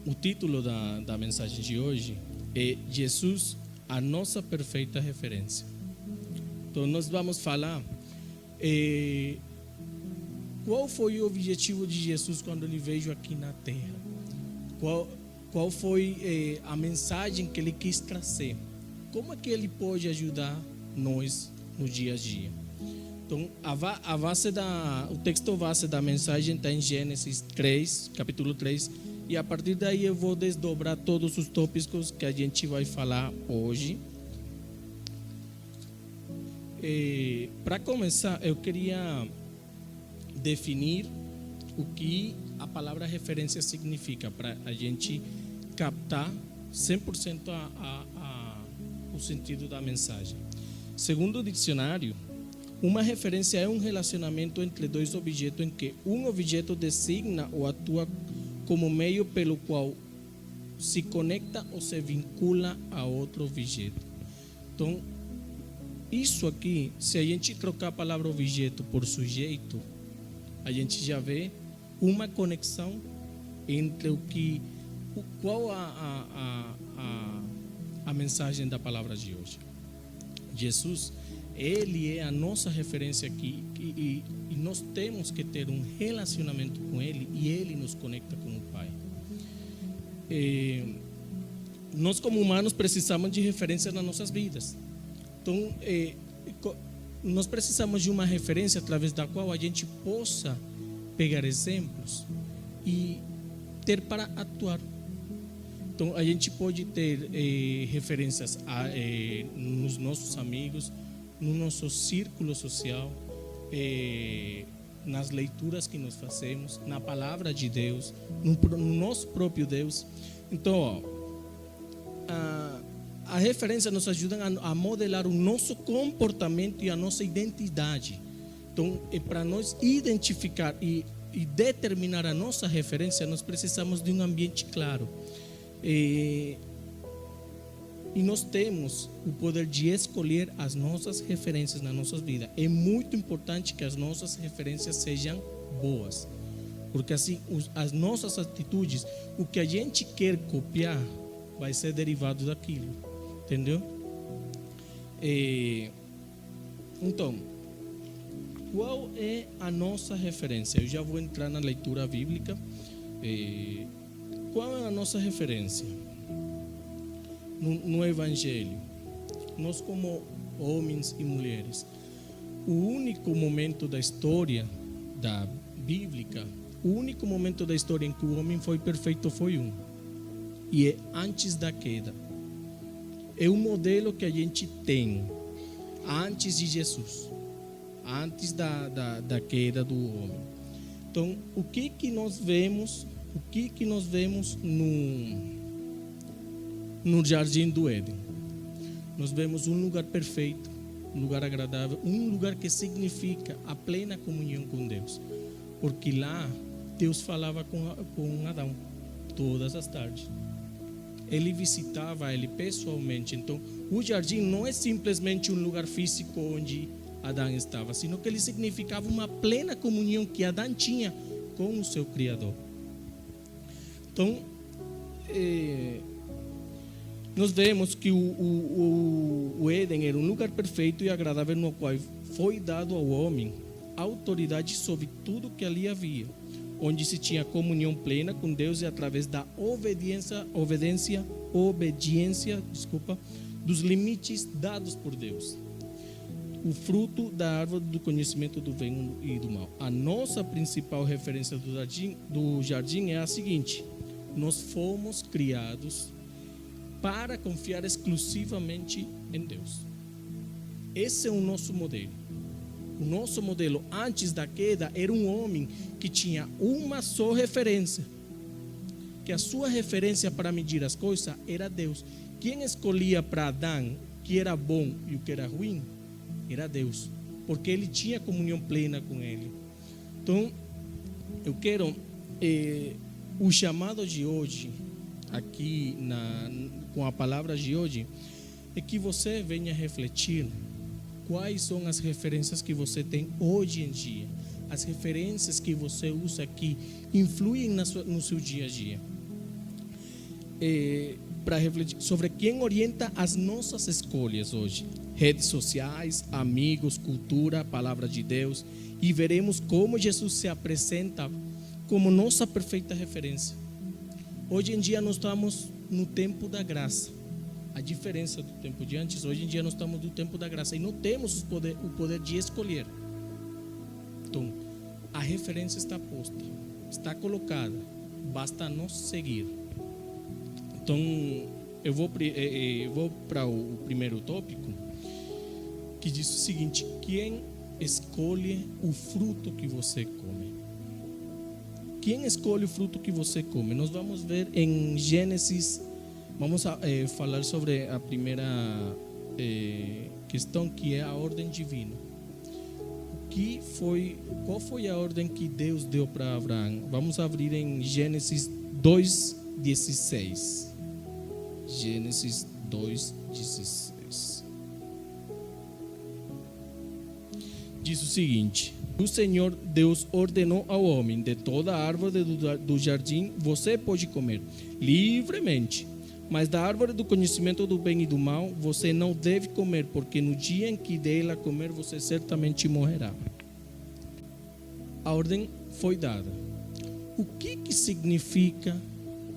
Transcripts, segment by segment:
O título da mensagem de hoje é Jesus, a nossa perfeita referência. Então nós vamos falar qual foi o objetivo de Jesus quando ele veio aqui na Terra. Qual foi a mensagem que ele quis trazer? Como é que ele pode ajudar nós no dia a dia? Então, o texto base da mensagem está em Gênesis 3, capítulo 3, e a partir daí eu vou desdobrar todos os tópicos que a gente vai falar hoje. Para começar, eu queria definir o que a palavra referência significa, para a gente captar 100% o sentido da mensagem. Segundo o dicionário, uma referência é um relacionamento entre dois objetos em que um objeto designa ou atua como meio pelo qual se conecta ou se vincula a outro objeto. Então, isso aqui, se a gente trocar a palavra objeto por sujeito, a gente já vê uma conexão entre qual a mensagem da palavra de hoje. Jesus, ele é a nossa referência aqui e nós temos que ter um relacionamento com ele e ele nos conecta com o Pai. Nós como humanos precisamos de referências nas nossas vidas. Então, nós precisamos de uma referência através da qual a gente possa pegar exemplos e ter para atuar. Então, a gente pode ter referências nos nossos amigos, no nosso círculo social, nas leituras que nós fazemos, na palavra de Deus, no nosso próprio Deus. Então, a referência nos ajuda a modelar o nosso comportamento e a nossa identidade. Então, para nós identificar e determinar a nossa referência, nós precisamos de um ambiente claro. E nós temos o poder de escolher as nossas referências na nossa vida. É muito importante que as nossas referências sejam boas, porque assim as nossas atitudes, o que a gente quer copiar, vai ser derivado daquilo, entendeu? Então, qual é a nossa referência? Eu já vou entrar na leitura bíblica. Qual é a nossa referência? No Evangelho, nós como homens e mulheres, o único momento da história da bíblica, o único momento da história em que o homem foi perfeito foi um, e é antes da queda. É um modelo que a gente tem antes de Jesus, antes da queda do homem. Então, o que nós vemos no Jardim do Éden? Nós vemos um lugar perfeito, um lugar agradável, um lugar que significa a plena comunhão com Deus, porque lá Deus falava com Adão todas as tardes. Ele visitava ele pessoalmente. Então, o jardim não é simplesmente um lugar físico onde Adão estava, sino que ele significava uma plena comunhão que Adão tinha com o seu Criador. Então, nós vemos que o Éden era um lugar perfeito e agradável, no qual foi dado ao homem autoridade sobre tudo que ali havia, onde se tinha comunhão plena com Deus e através da obediência dos limites dados por Deus. O fruto da árvore do conhecimento do bem e do mal. A nossa principal referência do jardim é a seguinte: nós fomos criados para confiar exclusivamente em Deus. Esse é o nosso modelo. O nosso modelo antes da queda era um homem que tinha uma só referência, que a sua referência para medir as coisas era Deus. Quem escolhia para Adão o que era bom e o que era ruim era Deus, porque ele tinha comunhão plena com ele. Então, eu quero o chamado de hoje aqui com a palavra de hoje é que você venha refletir quais são as referências que você tem hoje em dia, as referências que você usa aqui influem no seu dia a dia. Para refletir sobre quem orienta as nossas escolhas hoje: redes sociais, amigos, cultura, palavra de Deus, e veremos como Jesus se apresenta como nossa perfeita referência. Hoje em dia nós estamos no tempo da graça. A diferença do tempo de antes, hoje em dia nós estamos no tempo da graça e não temos o poder de escolher. Então, a referência está posta, está colocada, basta nos seguir. Então, eu vou para o primeiro tópico, que diz o seguinte: quem escolhe o fruto que você come? Quem escolhe o fruto que você come? Nós vamos ver em Gênesis. Vamos falar sobre a primeira questão, que é a ordem divina. Qual foi a ordem que Deus deu para Abraão? Vamos abrir em Gênesis 2:16. Gênesis 2:16. Diz o seguinte: o Senhor Deus ordenou ao homem: de toda árvore do jardim você pode comer livremente, mas da árvore do conhecimento do bem e do mal você não deve comer, porque no dia em que dela comer você certamente morrerá. A ordem foi dada. O que significa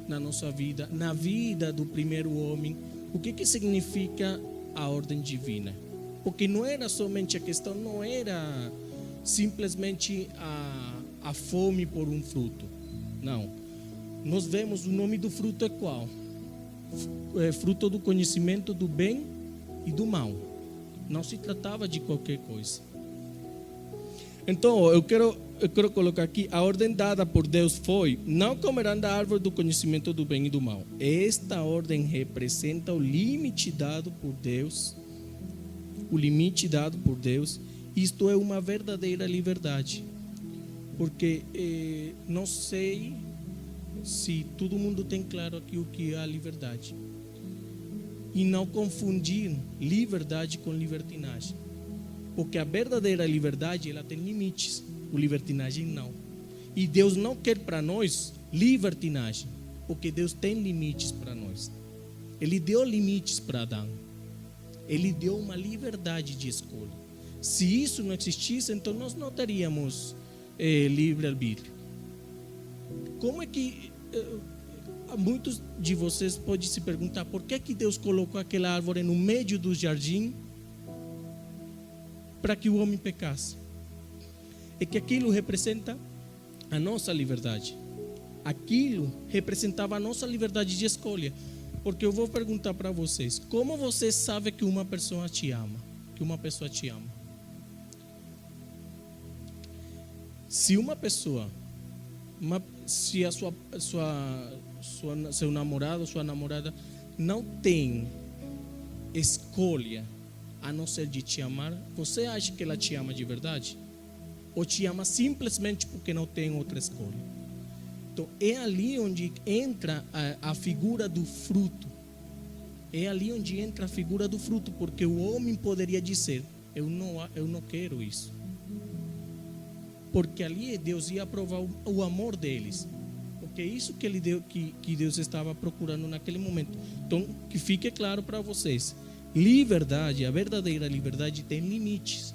na nossa vida, na vida do primeiro homem, o que significa a ordem divina? Porque não era somente a questão, não era simplesmente a fome por um fruto. Não. Nós vemos o nome do fruto é qual? É fruto do conhecimento do bem e do mal. Não se tratava de qualquer coisa. Então, eu quero colocar aqui: a ordem dada por Deus foi: não comerão da árvore do conhecimento do bem e do mal. Esta ordem representa o limite dado por Deus. O limite dado por Deus. Isto é uma verdadeira liberdade. Porque não sei se todo mundo tem claro aqui o que é a liberdade. E não confundir liberdade com libertinagem. Porque a verdadeira liberdade, ela tem limites. O libertinagem não. E Deus não quer para nós libertinagem. Porque Deus tem limites para nós. Ele deu limites para Adão. Ele deu uma liberdade de escolha. Se isso não existisse, então nós não teríamos livre-arbítrio. Como é que muitos de vocês podem se perguntar por que Deus colocou aquela árvore no meio do jardim para que o homem pecasse? É que aquilo representa a nossa liberdade. Aquilo representava a nossa liberdade de escolha. Porque eu vou perguntar para vocês: como você sabe que uma pessoa te ama? Que uma pessoa te ama? Se uma pessoa, se seu namorado, sua namorada não tem escolha a não ser de te amar, você acha que ela te ama de verdade? Ou te ama simplesmente porque não tem outra escolha? Então, é ali onde entra a figura do fruto. É ali onde entra a figura do fruto, porque o homem poderia dizer: eu não quero isso. Porque ali Deus ia provar o amor deles. Porque é isso que ele deu, que Deus estava procurando naquele momento. Então, que fique claro para vocês: liberdade, a verdadeira liberdade tem limites.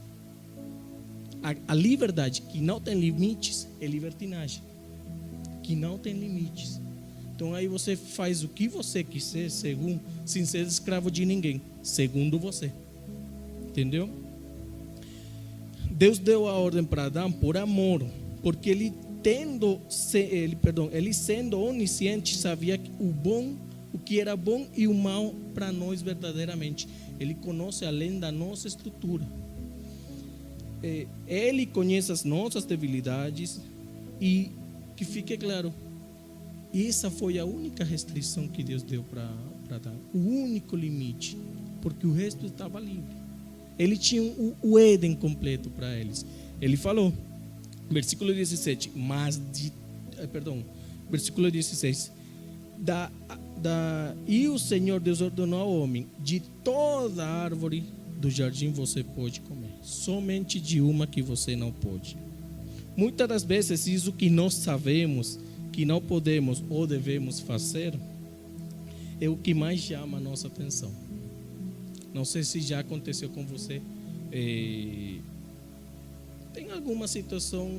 A liberdade que não tem limites é libertinagem. Que não tem limites. Então aí você faz o que você quiser, sem ser escravo de ninguém, segundo você. Entendeu? Deus deu a ordem para Adão por amor, porque ele sendo onisciente sabia o que era bom e o mal para nós verdadeiramente. Ele conhece além da nossa estrutura. Ele conhece as nossas debilidades e que fique claro, essa foi a única restrição que Deus deu para Adão, o único limite, porque o resto estava livre. Ele tinha o Éden completo para eles. Ele falou, versículo 17, versículo 16, e o Senhor Deus ordenou ao homem: de toda árvore do jardim você pode comer, somente de uma que você não pode, Muitas das vezes, isso que nós sabemos, que não podemos ou devemos fazer, é o que mais chama a nossa atenção. Não sei se já aconteceu com você. Tem alguma situação,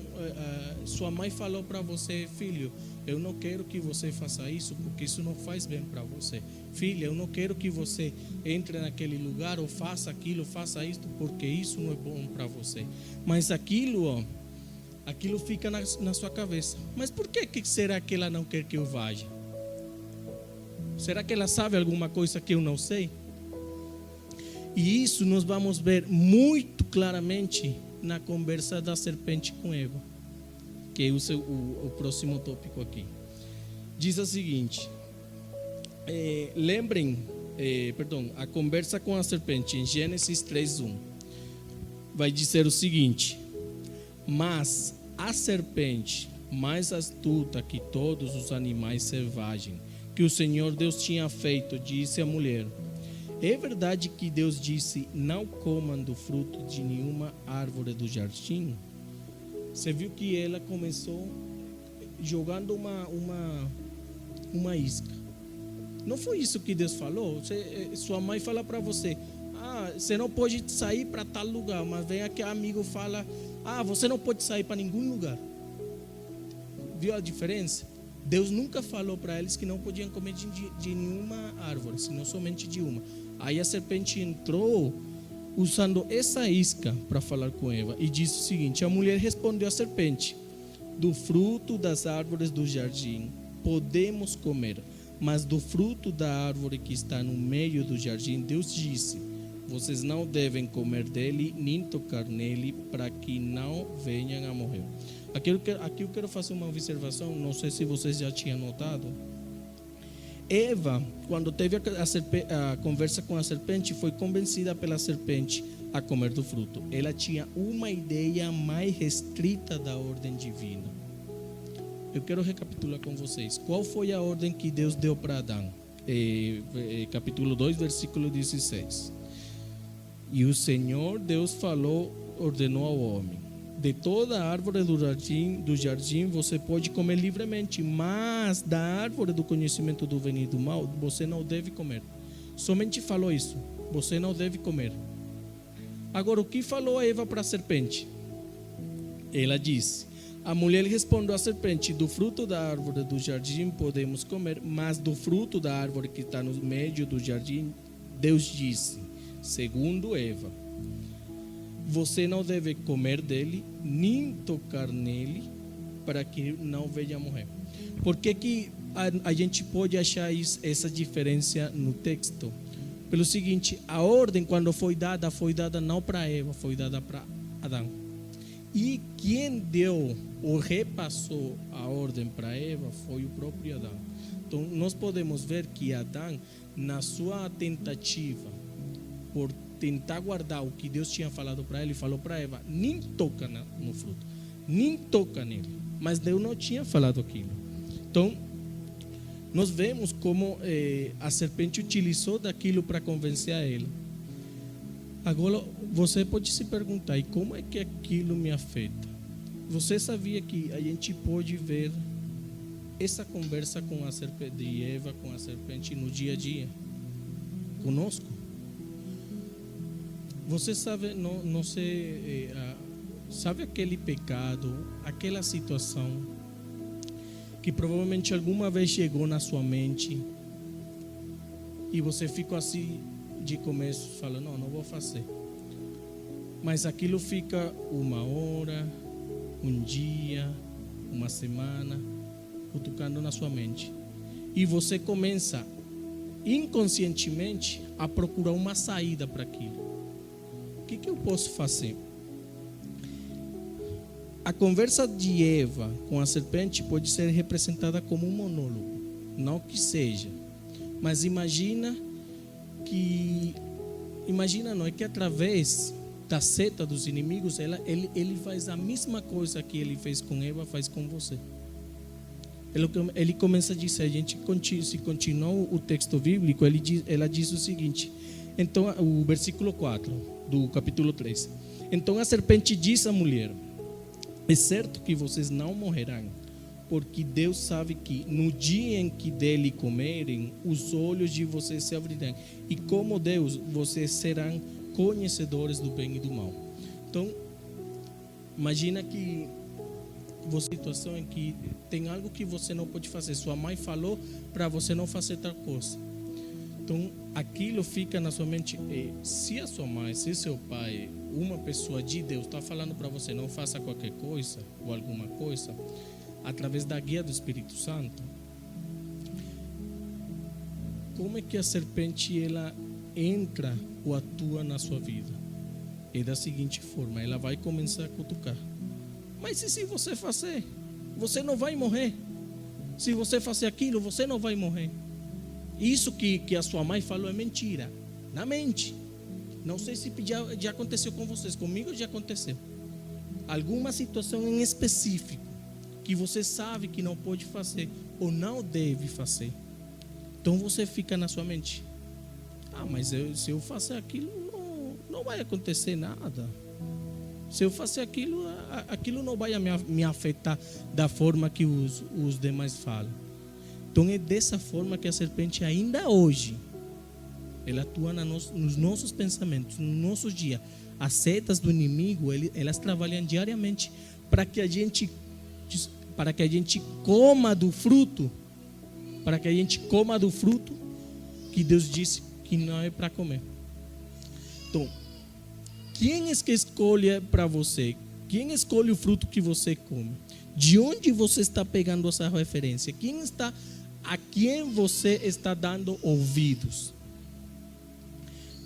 sua mãe falou para você: filho, eu não quero que você faça isso, porque isso não faz bem para você. Filha, eu não quero que você entre naquele lugar ou faça aquilo, faça isto, porque isso não é bom para você. Mas aquilo fica na sua cabeça. Mas por que será que ela não quer que eu vá? Será que ela sabe alguma coisa que eu não sei? E isso nós vamos ver muito claramente na conversa da serpente com Eva, que é o próximo tópico aqui. Diz o seguinte, a conversa com a serpente em Gênesis 3:1 vai dizer o seguinte: mas a serpente, mais astuta que todos os animais selvagens que o Senhor Deus tinha feito, disse à mulher: é verdade que Deus disse: não comam do fruto de nenhuma árvore do jardim? Você viu que ela começou jogando uma isca. Não foi isso que Deus falou? Sua mãe fala para você: você não pode sair para tal lugar, mas vem aqui amigo fala: você não pode sair para nenhum lugar. Viu a diferença? Deus nunca falou para eles que não podiam comer de nenhuma árvore, senão somente de uma. Aí a serpente entrou usando essa isca para falar com Eva e disse o seguinte: a mulher respondeu à serpente: do fruto das árvores do jardim podemos comer, mas do fruto da árvore que está no meio do jardim, Deus disse: vocês não devem comer dele nem tocar nele, para que não venham a morrer. Aqui eu quero fazer uma observação, não sei se vocês já tinham notado. Eva, quando teve a conversa com a serpente, foi convencida pela serpente a comer do fruto. Ela tinha uma ideia mais restrita da ordem divina. Eu quero recapitular com vocês. Qual foi a ordem que Deus deu para Adão? Capítulo 2, versículo 16. E o Senhor Deus ordenou ao homem: de toda a árvore do jardim você pode comer livremente, mas da árvore do conhecimento do bem e do mal você não deve comer. Somente falou isso: você não deve comer. Agora, o que falou a Eva para a serpente? Ela disse: a mulher respondeu à serpente: do fruto da árvore do jardim podemos comer, mas do fruto da árvore que está no meio do jardim, Deus disse, segundo Eva: você não deve comer dele, nem tocar nele, para que não venha a morrer. Por que a gente pode achar essa diferença no texto? Pelo seguinte: a ordem, quando foi dada não para Eva, foi dada para Adão. E quem deu ou repassou a ordem para Eva foi o próprio Adão. Então nós podemos ver que Adão, na sua tentativa por tentar guardar o que Deus tinha falado para ele, falou para Eva: nem toca no fruto, nem toca nele. Mas Deus não tinha falado aquilo. Então nós vemos como a serpente utilizou daquilo para convencer a ele. Agora você pode se perguntar: e como é que aquilo me afeta? Você sabia que a gente pode ver essa conversa com a serpente de Eva com a serpente no dia a dia conosco? Você sabe, não sei, sabe aquele pecado, aquela situação que provavelmente alguma vez chegou na sua mente e você ficou assim de começo, fala: não vou fazer. Mas aquilo fica uma hora, um dia, uma semana, cutucando na sua mente. E você começa inconscientemente a procurar uma saída para aquilo. O que eu posso fazer? A conversa de Eva com a serpente pode ser representada como um monólogo, não que seja, mas imagina não é que através da seta dos inimigos ele faz a mesma coisa que ele fez com Eva, faz com você. Ele começa a dizer, se continuar o texto bíblico, ela diz o seguinte. Então, o versículo 4 do capítulo 3. Então a serpente disse à mulher: É certo que vocês não morrerão, porque Deus sabe que no dia em que dele comerem, os olhos de vocês se abrirão. E como Deus, vocês serão conhecedores do bem e do mal. Então, imagina que você situação em que tem algo que você não pode fazer. Sua mãe falou para você não fazer tal coisa. Então, aquilo fica na sua mente. Se a sua mãe, se seu pai, uma pessoa de Deus está falando para você não faça qualquer coisa ou alguma coisa, através da guia do Espírito Santo, como é que a serpente ela entra ou atua na sua vida? É da seguinte forma: ela vai começar a cutucar. Mas se você fazer, você não vai morrer. Se você fazer aquilo, você não vai morrer. Isso que a sua mãe falou é mentira. Na mente. Não sei se já aconteceu com vocês. Comigo já aconteceu. Alguma situação em específico que você sabe que não pode fazer ou não deve fazer. Então você fica na sua mente: mas se eu fazer aquilo, não vai acontecer nada. Se eu fazer aquilo não vai me afetar da forma que os demais falam. Então é dessa forma que a serpente ainda hoje ela atua nos nossos pensamentos, nos nossos dias. As setas do inimigo, elas trabalham diariamente para que a gente coma do fruto, que Deus disse que não é para comer. Então, quem é que escolhe para você? Quem escolhe o fruto que você come? De onde você está pegando essa referência? A quem você está dando ouvidos?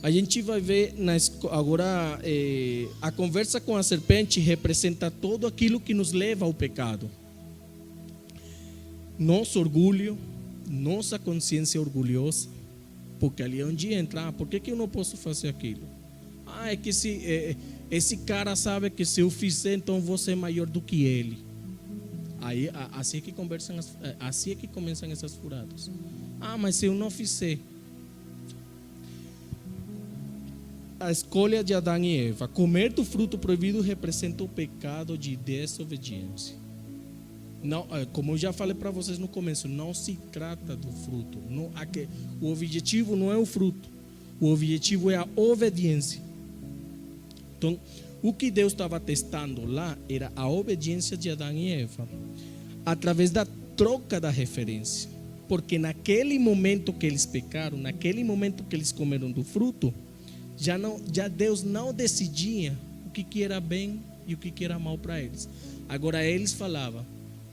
A gente vai ver agora a conversa com a serpente representa tudo aquilo que nos leva ao pecado. Nosso orgulho, nossa consciência orgulhosa, porque ali é onde entra. Por que eu não posso fazer aquilo? É que esse cara sabe que se eu fizer, então vou ser maior do que ele. Aí assim é que começam essas furadas. Mas se eu não fizer. A escolha de Adão e Eva, comer do fruto proibido representa o pecado de desobediência. Não, como eu já falei para vocês no começo, não se trata do fruto. O objetivo não é o fruto. O objetivo é a obediência. Então, o que Deus estava testando lá era a obediência de Adão e Eva, através da troca da referência. Porque naquele momento que eles pecaram, naquele momento que eles comeram do fruto, já Deus não decidia o que era bem e o que era mal para eles. Agora eles falavam: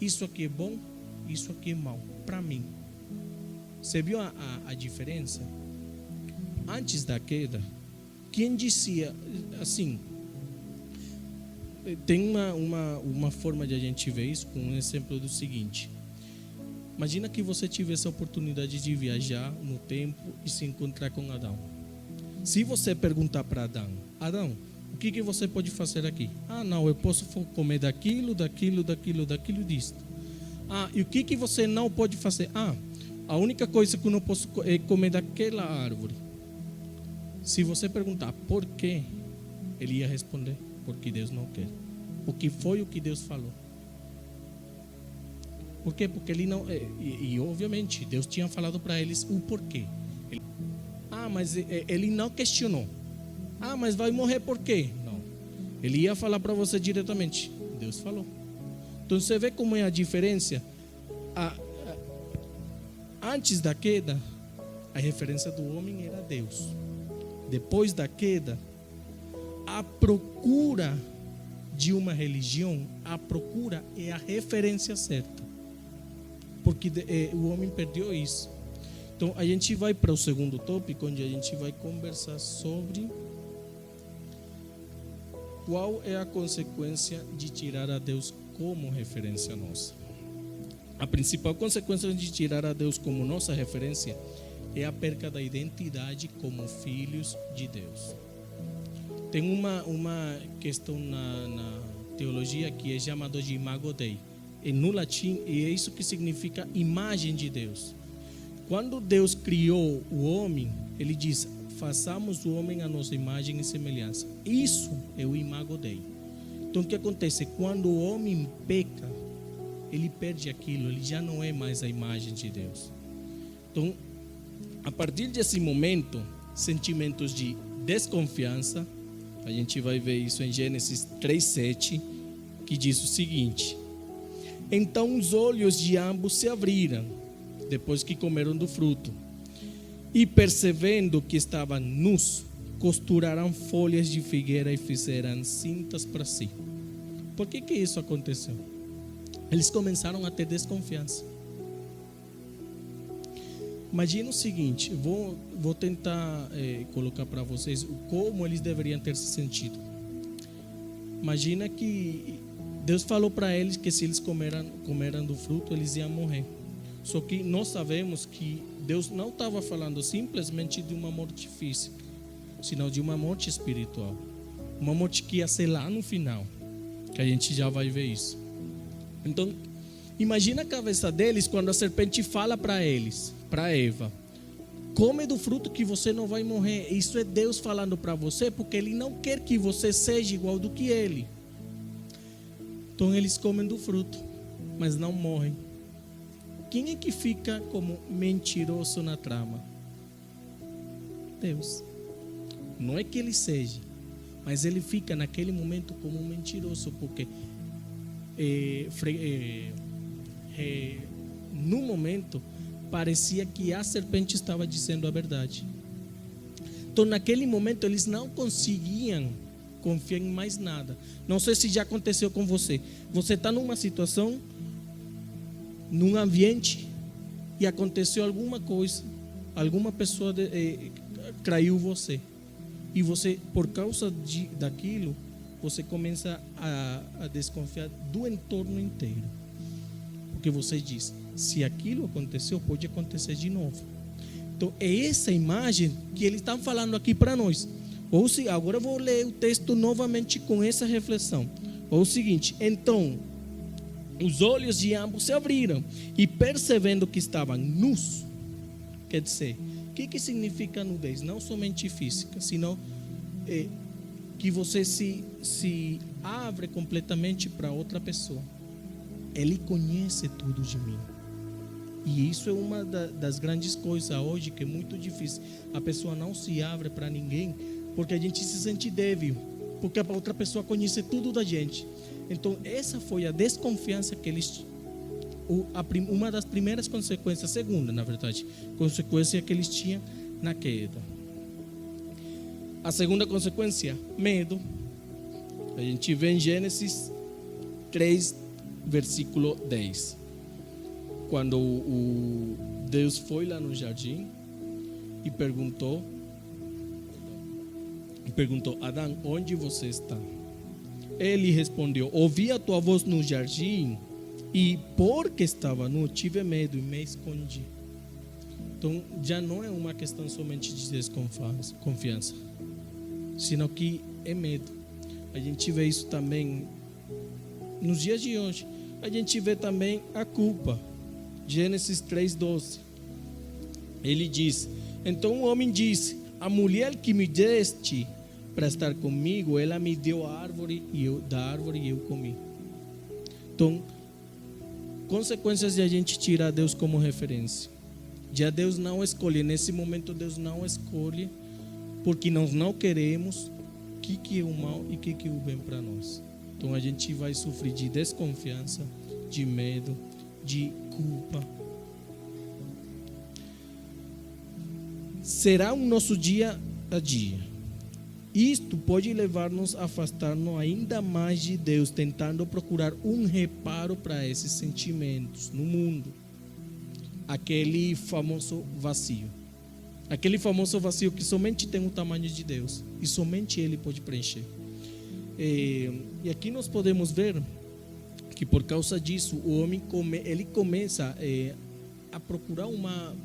isso aqui é bom, isso aqui é mal para mim. Você viu a diferença? Antes da queda, quem dizia assim, tem uma forma de a gente ver isso com um exemplo do seguinte: imagina que você tivesse a oportunidade de viajar no tempo e se encontrar com Adão. Se você perguntar para Adão, o que você pode fazer aqui? Não, eu posso comer daquilo, disso. E o que você não pode fazer? A única coisa que eu não posso é comer daquela árvore. Se você perguntar por quê, ele ia responder: porque Deus não quer. Porque foi o que Deus falou. Por quê? Porque ele não. E obviamente Deus tinha falado para eles o porquê. Mas ele não questionou. Mas vai morrer por quê? Não. Ele ia falar para você diretamente: Deus falou. Então você vê como é a diferença. Antes da queda, a referência do homem era Deus. Depois da queda, a procura de uma religião, a procura é a referência certa. Porque o homem perdeu isso. Então a gente vai para o segundo tópico, onde a gente vai conversar sobre qual é a consequência de tirar a Deus como referência nossa. A principal consequência de tirar a Deus como nossa referência é a perca da identidade como filhos de Deus. Tem uma questão na teologia que é chamada de imago Dei. No latim, e é isso que significa imagem de Deus. Quando Deus criou o homem, ele diz: façamos o homem à nossa imagem e semelhança. Isso é o imago Dei. Então o que acontece? Quando o homem peca, ele perde aquilo, ele já não é mais a imagem de Deus. Então, a partir desse momento, sentimentos de desconfiança, a gente vai ver isso em Gênesis 3:7, que diz o seguinte: então os olhos de ambos se abriram, depois que comeram do fruto, e percebendo que estavam nus, costuraram folhas de figueira e fizeram cintas para si. Por que isso aconteceu? Eles começaram a ter desconfiança. Imagina o seguinte, vou tentar colocar para vocês como eles deveriam ter se sentido. Imagina que Deus falou para eles que se eles comeram do fruto, eles iam morrer. Só que nós sabemos que Deus não estava falando simplesmente de uma morte física, senão de uma morte espiritual. Uma morte que ia ser lá no final, que a gente já vai ver isso. Então, imagina a cabeça deles quando a serpente fala para eles, para Eva: come do fruto que você não vai morrer. Isso é Deus falando para você, porque Ele não quer que você seja igual do que Ele. Então eles comem do fruto, mas não morrem. Quem é que fica como mentiroso na trama? Deus. Não é que ele seja, mas ele fica naquele momento como um mentiroso, porque no momento parecia que a serpente estava dizendo a verdade. Então naquele momento eles não conseguiam confiar em mais nada. Não sei se já aconteceu com você. Você está numa situação, num ambiente, e aconteceu alguma coisa, alguma pessoa traiu você, e você, por causa daquilo, você começa a desconfiar do entorno inteiro, porque você diz: se aquilo aconteceu, pode acontecer de novo. Então é essa imagem que eles estão falando aqui para nós. Ou se agora eu vou ler o texto novamente com essa reflexão. Ou o seguinte: então os olhos de ambos se abriram, e percebendo que estavam nus. Quer dizer, o que significa nudez? Não somente física, senão que você se abre completamente para outra pessoa. Ele conhece tudo de mim. E isso é uma das grandes coisas hoje, que é muito difícil. A pessoa não se abre para ninguém, porque a gente se sente débil, porque a outra pessoa conhece tudo da gente. Então essa foi a desconfiança que eles, uma das primeiras consequências, segunda na verdade, consequência que eles tinham na queda. A segunda consequência, medo. A gente vê em Gênesis 3, versículo 10. Quando Deus foi lá no jardim e perguntou: Adão, onde você está? Ele respondeu: ouvi a tua voz no jardim, e porque estava nu, tive medo e me escondi. Então já não é uma questão somente de desconfiança, sino que é medo. A gente vê isso também nos dias de hoje. A gente vê também a culpa. Gênesis 3:12. Ele diz: então o homem disse: a mulher que me deste para estar comigo, ela me deu a árvore da árvore e eu comi. Então, consequências de a gente tirar Deus como referência. Já Deus não escolhe, nesse momento Deus não escolhe, porque nós não queremos o que é o mal e o que é o bem para nós. Então a gente vai sofrer de desconfiança, de medo, de culpa. Será o nosso dia a dia. Isto pode levar-nos a afastar-nos ainda mais de Deus, tentando procurar um reparo para esses sentimentos no mundo. Aquele famoso vazio. Aquele famoso vazio que somente tem o tamanho de Deus e somente Ele pode preencher. E aqui nós podemos ver que por causa disso o homem ele começa a procurar uma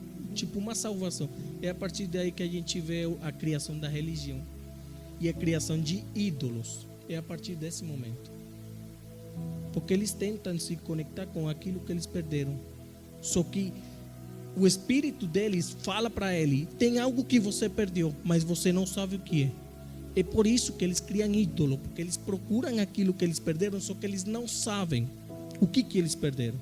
salvação. É a partir daí que a gente vê a criação da religião e a criação de ídolos. É a partir desse momento, porque eles tentam se conectar com aquilo que eles perderam. Só que o espírito deles fala para ele: tem algo que você perdeu, mas você não sabe o que é. É por isso que eles criam ídolo, porque eles procuram aquilo que eles perderam, só que eles não sabem o que eles perderam.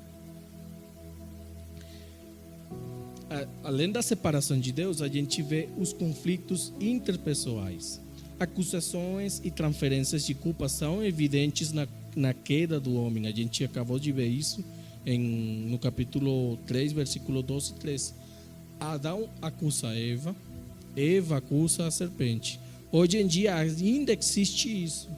Além da separação de Deus, a gente vê os conflitos interpessoais. Acusações e transferências de culpa são evidentes na queda do homem. A gente acabou de ver isso no capítulo 3, versículo 12 e 13. Adão acusa Eva, Eva acusa a serpente. Hoje em dia ainda existe isso.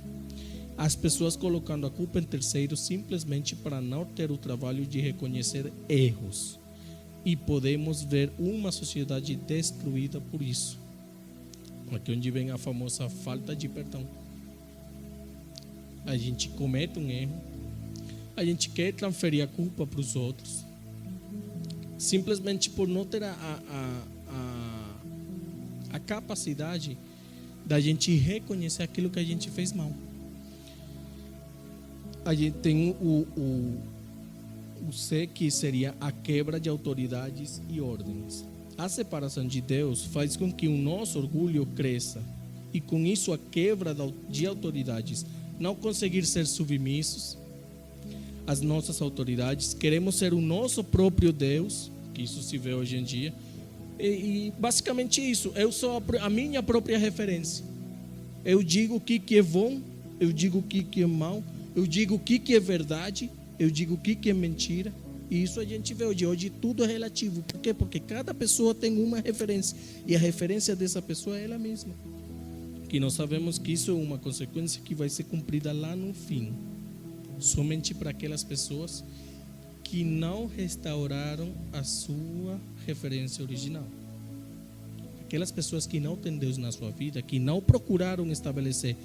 As pessoas colocando a culpa em terceiros simplesmente para não ter o trabalho de reconhecer erros. E podemos ver uma sociedade destruída por isso. Aqui onde vem a famosa falta de perdão. A gente comete um erro, a gente quer transferir a culpa para os outros, simplesmente por não ter a capacidade da gente reconhecer aquilo que a gente fez mal. A gente tem o C, que seria a quebra de autoridades e ordens. A separação de Deus faz com que o nosso orgulho cresça e com isso a quebra de autoridades. Não conseguir ser submissos às nossas autoridades, queremos ser o nosso próprio Deus, que isso se vê hoje em dia, e basicamente isso. Eu sou a minha própria referência. Eu digo o que é bom, eu digo o que é mal, eu digo o que é verdade, eu digo o que é mentira. E isso a gente vê hoje. Hoje tudo é relativo. Por quê? Porque cada pessoa tem uma referência. E a referência dessa pessoa é ela mesma. Que nós sabemos que isso é uma consequência que vai ser cumprida lá no fim. Somente para aquelas pessoas que não restauraram a sua referência original. Aquelas pessoas que não têm Deus na sua vida, que não procuraram estabelecer.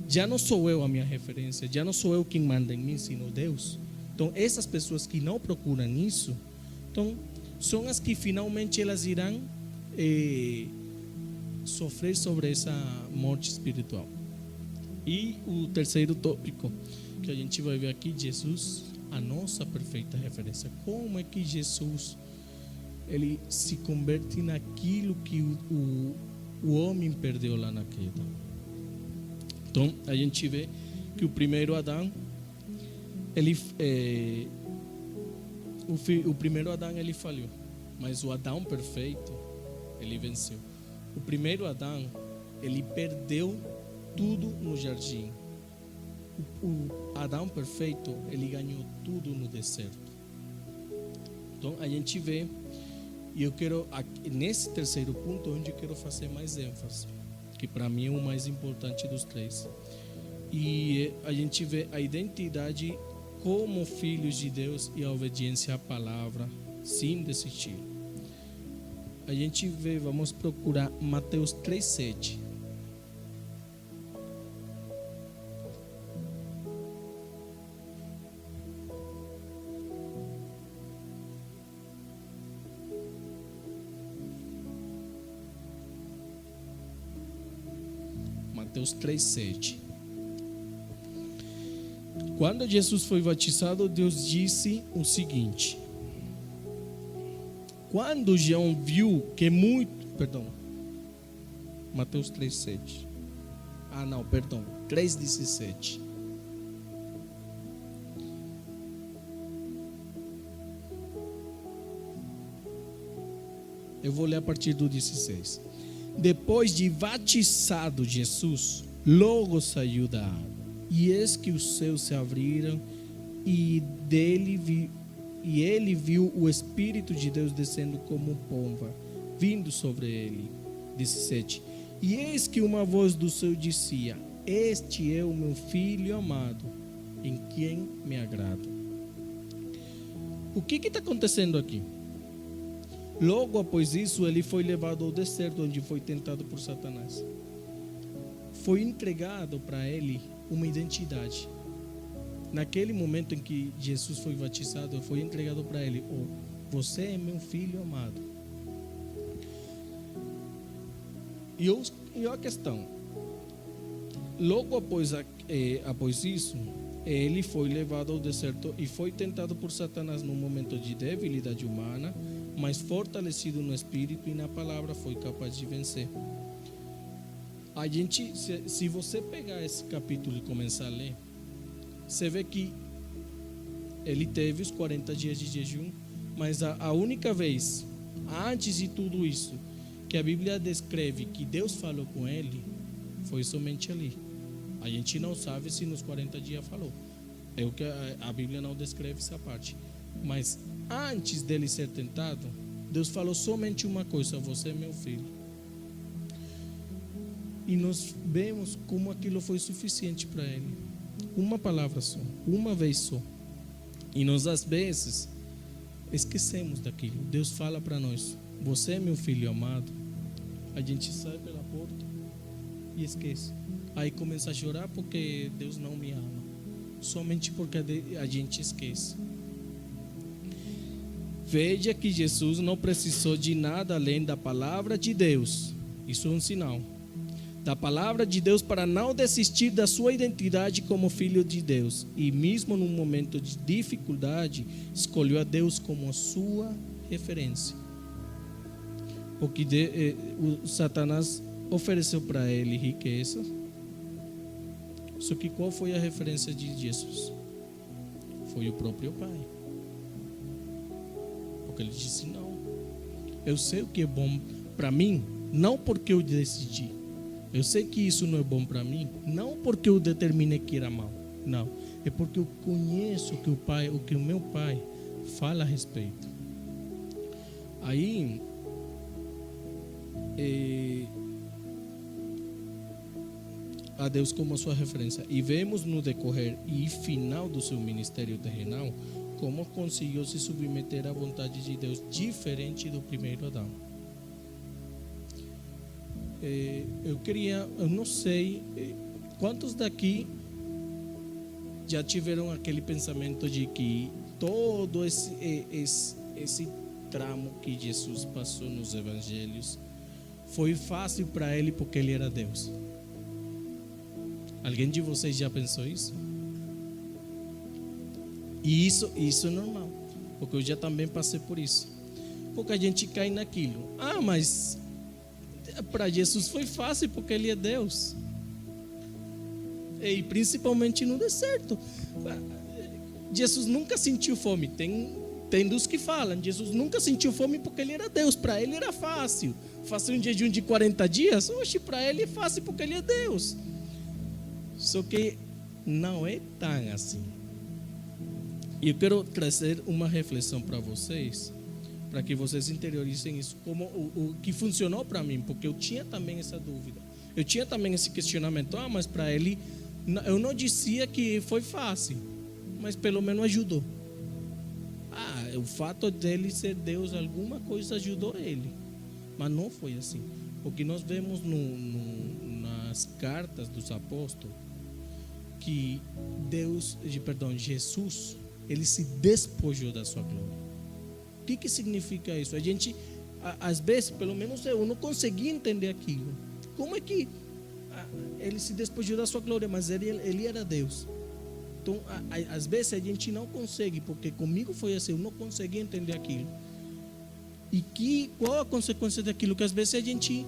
Já não sou eu a minha referência, já não sou eu quem manda em mim, sino Deus. Então, essas pessoas que não procuram isso, então, são as que finalmente elas irão sofrer sobre essa morte espiritual. E o terceiro tópico que a gente vai ver aqui, Jesus, a nossa perfeita referência. Como é que Jesus ele se converte naquilo que o homem perdeu lá na queda? Então, a gente vê que o primeiro Adão, o primeiro Adão ele falhou, mas o Adão perfeito ele venceu. O primeiro Adão ele perdeu tudo no jardim. O Adão perfeito ele ganhou tudo no deserto. Então a gente vê, e eu quero nesse terceiro ponto onde eu quero fazer mais ênfase, que para mim é o mais importante dos três. E a gente vê a identidade como filhos de Deus e a obediência à palavra, sem desistir. A gente vê, vamos procurar Mateus 3,7. Mateus 3,7. Quando Jesus foi batizado, Deus disse o seguinte: quando João viu que Mateus 3,7. 3,17. Eu vou ler a partir do 16. Depois de batizado Jesus, logo saiu da água. E eis que os céus se abriram e ele viu o Espírito de Deus descendo como pomba, vindo sobre ele. 17. E eis que uma voz do céu dizia: este é o meu filho amado, em quem me agrado. O que está acontecendo aqui? Logo após isso, ele foi levado ao deserto, onde foi tentado por Satanás. Foi entregado para ele uma identidade. Naquele momento em que Jesus foi batizado, foi entregado para ele: você é meu filho amado. E a questão, logo após isso, ele foi levado ao deserto e foi tentado por Satanás num momento de debilidade humana, mas fortalecido no espírito e na palavra foi capaz de vencer. A gente, se você pegar esse capítulo e começar a ler, você vê que ele teve os 40 dias de jejum, mas a única vez, antes de tudo isso, que a Bíblia descreve que Deus falou com ele, foi somente ali. A gente não sabe se nos 40 dias falou. É o que a Bíblia não descreve essa parte. Mas antes dele ser tentado, Deus falou somente uma coisa: você é meu filho. E nós vemos como aquilo foi suficiente para ele. Uma palavra só, uma vez só. E nós às vezes esquecemos daquilo. Deus fala para nós: você é meu filho amado. A gente sai pela porta e esquece. Aí começa a chorar porque Deus não me ama. Somente porque a gente esquece. Veja que Jesus não precisou de nada além da palavra de Deus. Isso é um sinal. Da palavra de Deus para não desistir da sua identidade como filho de Deus. E mesmo num momento de dificuldade, escolheu a Deus como a sua referência. Porque o Satanás ofereceu para ele riqueza. Só que qual foi a referência de Jesus? Foi o próprio Pai. Porque ele disse: não, eu sei o que é bom para mim, não porque eu decidi. Eu sei que isso não é bom para mim, não porque eu determinei que era mal. Não, é porque eu conheço o que o meu Pai fala a respeito. Aí a Deus como a sua referência. E vemos no decorrer e final do seu ministério terrenal como conseguiu se submeter à vontade de Deus, diferente do primeiro Adão. Eu não sei quantos daqui já tiveram aquele pensamento de que todo esse tramo que Jesus passou nos evangelhos foi fácil para ele porque ele era Deus. Alguém de vocês já pensou isso? E isso é normal, porque eu já também passei por isso. Porque a gente cai naquilo: mas para Jesus foi fácil porque ele é Deus. E principalmente no deserto. Jesus nunca sentiu fome. Tem dos que falam: Jesus nunca sentiu fome porque ele era Deus. Para ele era fácil. Fazer um jejum de 40 dias, para ele é fácil porque ele é Deus. Só que não é tão assim. E eu quero trazer uma reflexão para vocês, para que vocês interiorizem isso, como o que funcionou para mim, porque eu tinha também essa dúvida. Eu tinha também esse questionamento: mas para ele, eu não dizia que foi fácil, mas pelo menos ajudou. O fato dele ser Deus, alguma coisa ajudou ele. Mas não foi assim. Porque nós vemos nas cartas dos apóstolos que Jesus, ele se despojou da sua glória. O que significa isso? A gente, às vezes, pelo menos eu não conseguia entender aquilo. Como é que ele se despojou da sua glória, mas ele era Deus? Então, às vezes a gente não consegue, porque comigo foi assim, eu não conseguia entender aquilo. E qual a consequência daquilo? Que às vezes a gente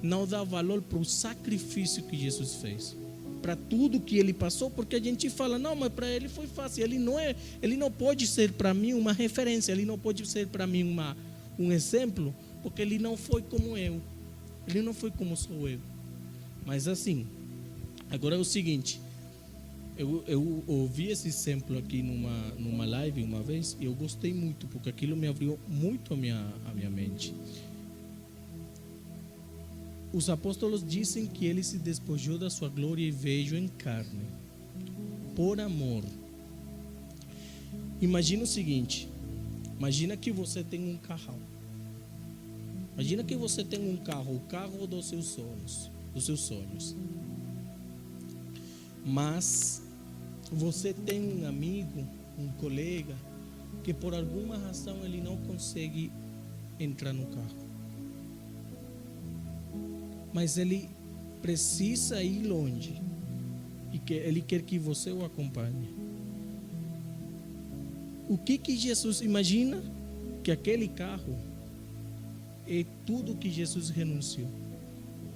não dá valor para o sacrifício que Jesus fez, para tudo que ele passou, porque a gente fala: não, mas para ele foi fácil. Ele não pode ser para mim uma referência, ele não pode ser para mim um exemplo, porque ele não foi como eu, ele não foi como sou eu. Mas assim, agora é o seguinte: eu ouvi esse exemplo aqui numa live uma vez, e eu gostei muito, porque aquilo me abriu muito a minha mente. Os apóstolos dizem que ele se despojou da sua glória e veio em carne, por amor. Imagina o seguinte: imagina que você tem um carro. Imagina que você tem um carro, o carro dos seus sonhos. Mas você tem um amigo, um colega, que por alguma razão ele não consegue entrar no carro. Mas ele precisa ir longe e ele quer que você o acompanhe. O que Jesus imagina? Que aquele carro é tudo que Jesus renunciou.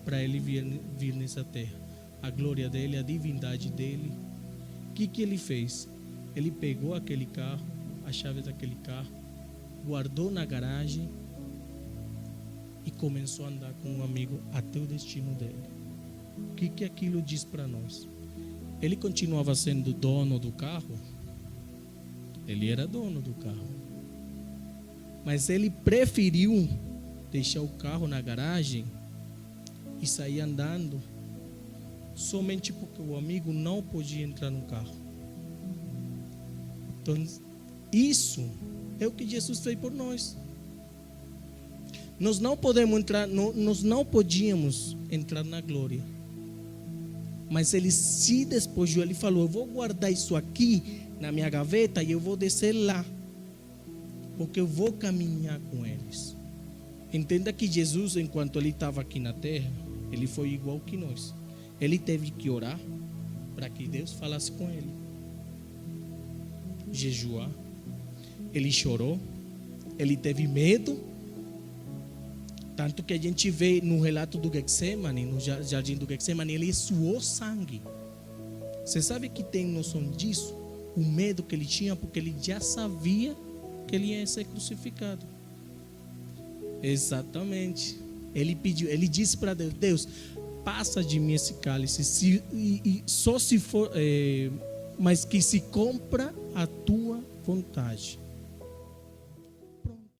para ele vir nessa terra. A glória dele, a divindade dele. O que ele fez? Ele pegou aquele carro, a chave daquele carro, guardou na garagem e começou a andar com um amigo até o destino dele. O que aquilo diz para nós? Ele continuava sendo dono do carro? Ele era dono do carro. Mas ele preferiu deixar o carro na garagem e sair andando somente porque o amigo não podia entrar no carro. Então, isso é o que Jesus fez por nós. Nós não podemos entrar, nós não podíamos entrar na glória. Mas ele se despojou, ele falou: eu vou guardar isso aqui na minha gaveta e eu vou descer lá, porque eu vou caminhar com eles. Entenda que Jesus, enquanto ele estava aqui na terra, ele foi igual que nós. Ele teve que orar para que Deus falasse com ele, jejuar. Ele chorou, ele teve medo. Tanto que a gente vê no relato do Getsemane, no jardim do Getsemane, ele suou sangue. Você sabe que tem noção disso? O medo que ele tinha, porque ele já sabia que ele ia ser crucificado. Exatamente. Ele pediu, ele disse para Deus: Deus, passa de mim esse cálice, só se for, mas que se cumpra a tua vontade.